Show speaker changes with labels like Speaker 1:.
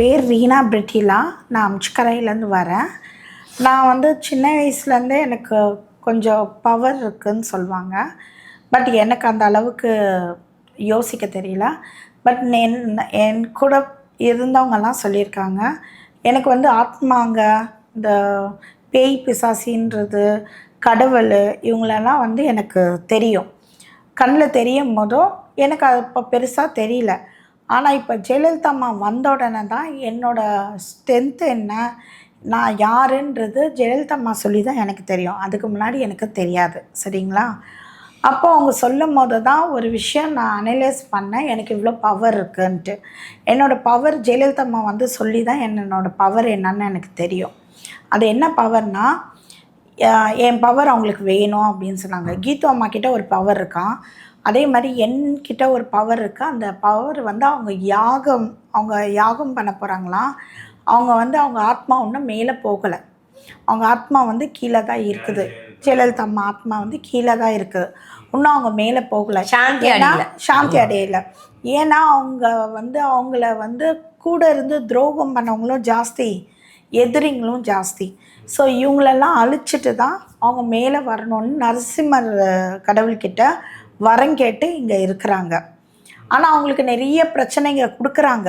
Speaker 1: பேர் ரீனா பிரிட்டிலா. நான் அம்ச்சிக்கரையிலேருந்து வரேன். நான் வந்து சின்ன வயசுலேருந்தே எனக்கு கொஞ்சம் பவர் இருக்குதுன்னு சொல்லுவாங்க. பட் எனக்கு அந்த அளவுக்கு யோசிக்க தெரியல. பட் என் கூட இருந்தவங்கலாம் சொல்லியிருக்காங்க. எனக்கு வந்து ஆத்மாங்க, இந்த பேய் பிசாசின்றது, கடவுள் இவங்களெல்லாம் வந்து எனக்கு தெரியும். கண்ணில் தெரியும் போதும் எனக்கு அது இப்போ பெருசாக தெரியல. ஆனால் இப்போ ஜெயலலிதா அம்மா வந்த உடனே தான் என்னோடய ஸ்ட்ரென்த்து என்ன, நான் யாருன்றது ஜெயலலிதா அம்மா சொல்லி தான் எனக்கு தெரியும். அதுக்கு முன்னாடி எனக்கு தெரியாது. சரிங்களா? அப்போ அவங்க சொல்லும்போது தான் ஒரு விஷயம் நான் அனலைஸ் பண்ணேன், எனக்கு இவ்வளோ பவர் இருக்குன்ட்டு. என்னோடய பவர் ஜெயலலிதா அம்மா வந்து சொல்லி தான் என்னோடய பவர் என்னன்னு எனக்கு தெரியும். அது என்ன பவர்னால், என் பவர் அவங்களுக்கு வேணும் அப்படின்னு சொன்னாங்க. கீது அம்மா கிட்ட ஒரு பவர் இருக்கான். அதே மாதிரி என்கிட்ட ஒரு பவர் இருக்குது. அந்த பவர் வந்து அவங்க யாகம் பண்ண போகிறாங்களாம். அவங்க வந்து அவங்க ஆத்மா ஒன்றும் மேலே போகலை. அவங்க ஆத்மா வந்து கீழே தான் இருக்குது. ஜெயலலிதா அம்மா ஆத்மா வந்து கீழே தான் இருக்குது. இன்னும் அவங்க மேலே போகலை. சாந்தி அடையலை. ஏன்னா அவங்க வந்து அவங்கள வந்து கூட இருந்து துரோகம் பண்ணவங்களும் ஜாஸ்தி, எதிரிங்களும் ஜாஸ்தி. ஸோ இவங்களெல்லாம் அழிச்சிட்டு தான் அவங்க மேலே வரணும்னு நரசிம்மர் கடவுள்கிட்ட வரம் கேட்டு இங்கே இருக்கிறாங்க. ஆனால் அவங்களுக்கு நிறைய பிரச்சனைங்க கொடுக்குறாங்க.